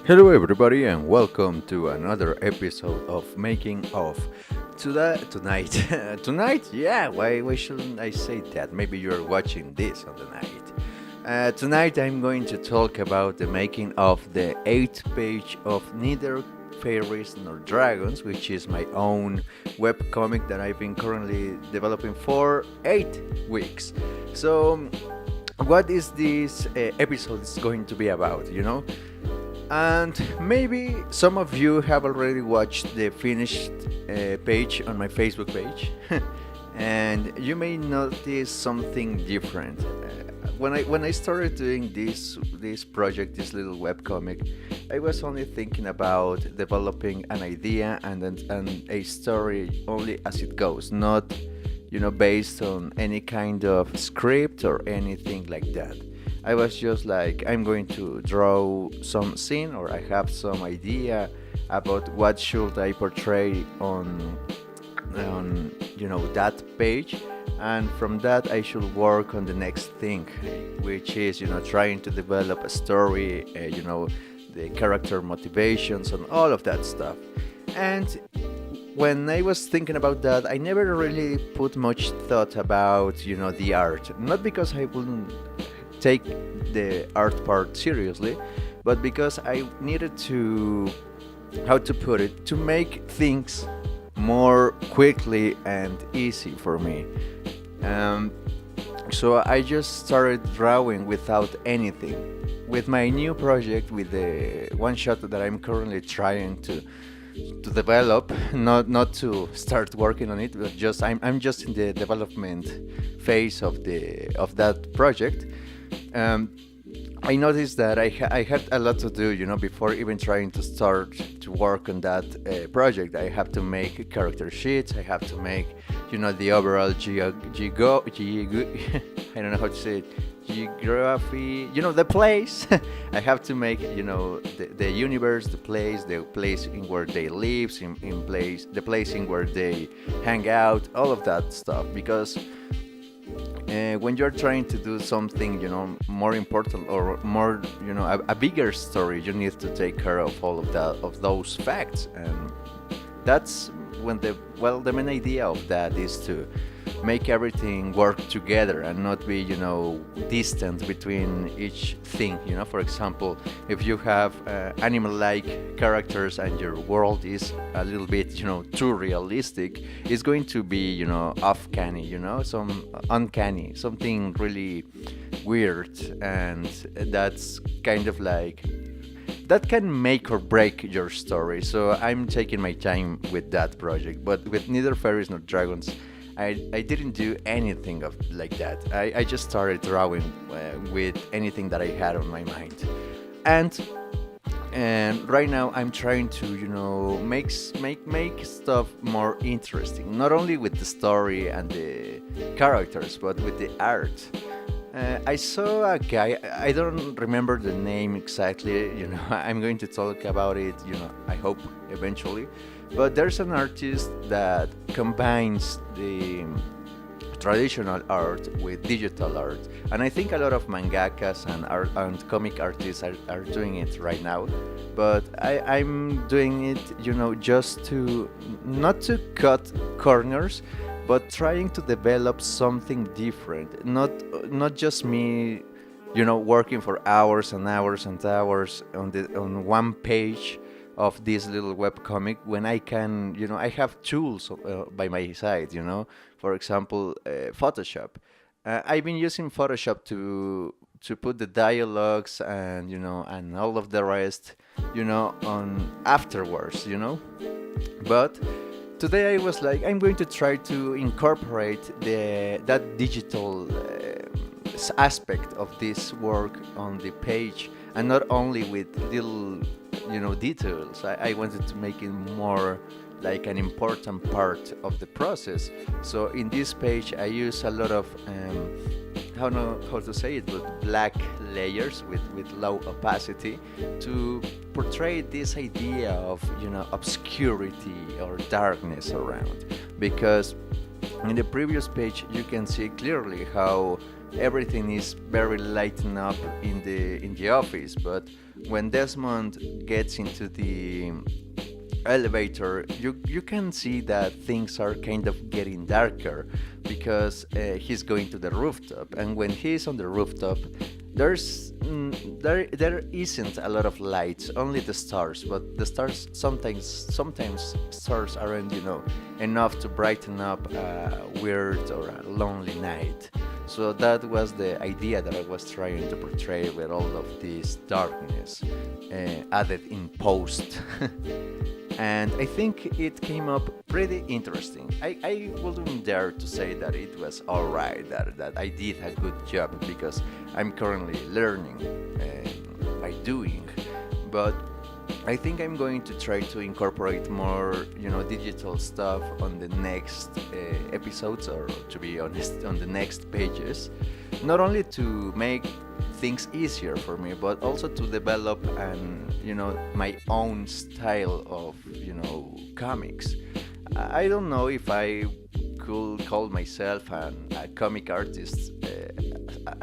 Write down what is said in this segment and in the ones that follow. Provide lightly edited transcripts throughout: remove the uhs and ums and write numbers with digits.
Hello, everybody, and welcome to another episode of Making of. Tonight, tonight, yeah. Why shouldn't I say that? Maybe you're watching this on the night. Tonight, I'm going to talk about the making of the eighth page of Neither Fairies Nor Dragons, which is my own webcomic that I've been currently developing for 8 weeks. So, what is this episode is going to be about? And maybe some of you have already watched the finished page on my Facebook page, and you may notice something different. When I started doing this project, this little web comic, I was only thinking about developing an idea and a story only as it goes, not based on any kind of script or anything like that. I was just like, I'm going to draw some scene, or I have some idea about what should I portray on that page, and from that I should work on the next thing, which is trying to develop a story, the character motivations and all of that stuff. And when I was thinking about that, I never really put much thought about the art. Not because I wouldn't take the art part seriously, but because I needed to, how to put it, to make things more quickly and easy for me. Um, so I just started drawing without anything. With my new project, with the one shot that I'm currently trying to develop, not to start working on it, but just I'm just in the development phase of that project. um, I noticed that I had a lot to do, before even trying to start to work on that project. I have to make character sheets. I have to make, the overall I don't know how to say it, geography, the place. I have to make, the universe, the place in where they live, the place in where they hang out, all of that stuff, because when you're trying to do something more important or more a bigger story, you need to take care of all of those facts. And that's when the main idea of that is to make everything work together and not be distant between each thing. For example, if you have animal-like characters and your world is a little bit too realistic, it's going to be off canny, some uncanny, something really weird. And that's kind of like that can make or break your story. So I'm taking my time with that project. But with Neither Fairies Nor Dragons, I didn't do anything of like that. I just started drawing with anything that I had on my mind. And and right now I'm trying to make stuff more interesting, not only with the story and the characters, but with the art. I saw a guy. I don't remember the name exactly. I'm going to talk about it. I hope eventually. But there's an artist that combines the traditional art with digital art, and I think a lot of mangakas and comic artists are doing it right now. But I'm doing it, just to not to cut corners, but trying to develop something different. Not just me, working for hours and hours and hours on one page of this little web comic, when I can, I have tools by my side. For example, Photoshop. I've been using Photoshop to put the dialogues and and all of the rest, on afterwards. But today I was like, I'm going to try to incorporate that digital aspect of this work on the page, and not only with little details. I wanted to make it more like an important part of the process. So in this page I use a lot of how know how to say it, but black layers with low opacity to portray this idea of obscurity or darkness around. Because in the previous page you can see clearly how everything is very lightened up in the office. But when Desmond gets into the elevator, you can see that things are kind of getting darker because he's going to the rooftop, and when he's on the rooftop, there isn't a lot of lights, only the stars. But the stars sometimes stars aren't enough to brighten up a weird or a lonely night. So that was the idea that I was trying to portray with all of this darkness added in post. And I think it came up pretty interesting. I wouldn't dare to say that it was alright, that I did a good job, because I'm currently learning by doing. But I think I'm going to try to incorporate more, digital stuff on the next episodes, or to be honest, on the next pages. Not only to make things easier for me, but also to develop my own style of comics. I don't know if I could call myself a comic artist,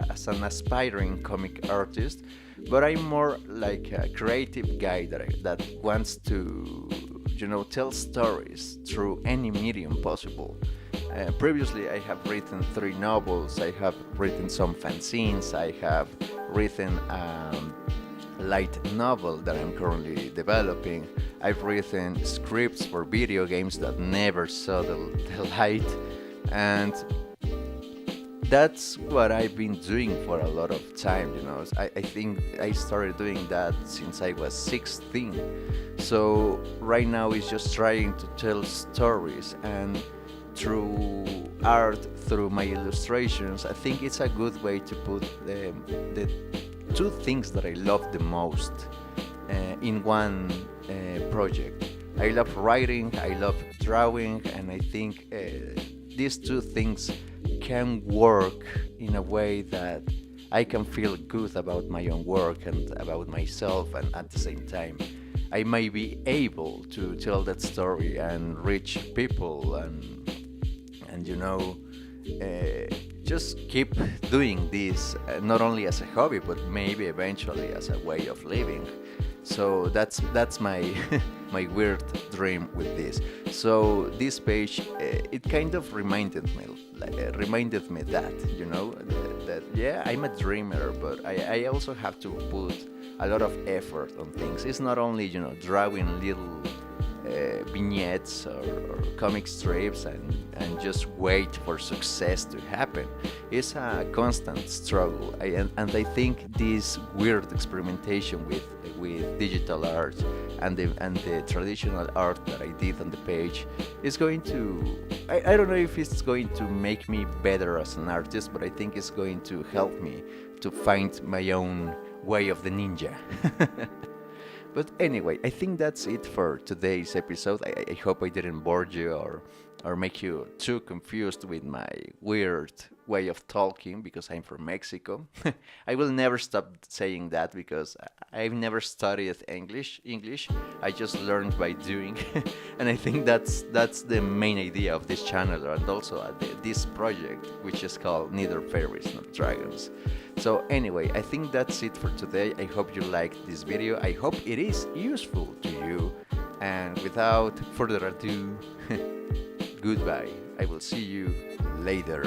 as an aspiring comic artist, but I'm more like a creative guy that wants to tell stories through any medium possible. Previously, I have written 3 novels, I have written some fanzines, I have written light novel that I'm currently developing. I've written scripts for video games that never saw the light, and that's what I've been doing for a lot of time. I think I started doing that since I was 16. So right now it's just trying to tell stories, and through art, through my illustrations, I think it's a good way to put the 2 things that I love the most in one project. I love writing, I love drawing, and I think these 2 things can work in a way that I can feel good about my own work and about myself, and at the same time I may be able to tell that story and reach people, and just keep doing this, not only as a hobby, but maybe eventually as a way of living. So that's my my weird dream with this. So this page, it kind of reminded me that that yeah, I'm a dreamer, but I also have to put a lot of effort on things. It's not only drawing little vignettes or comic strips and just wait for success to happen. It's a constant struggle, and I think this weird experimentation with digital art and the traditional art that I did on the page is going to, I don't know if it's going to make me better as an artist, but I think it's going to help me to find my own way of the ninja. But anyway, I think that's it for today's episode. I hope I didn't bore you or make you too confused with my weird way of talking, because I'm from Mexico. I will never stop saying that, because I've never studied English. I just learned by doing, and I think that's the main idea of this channel, and also this project, which is called Neither Fairies Nor Dragons. So anyway, I think that's it for today. I hope you liked this video. I hope it is useful to you. And without further ado, goodbye. I will see you later.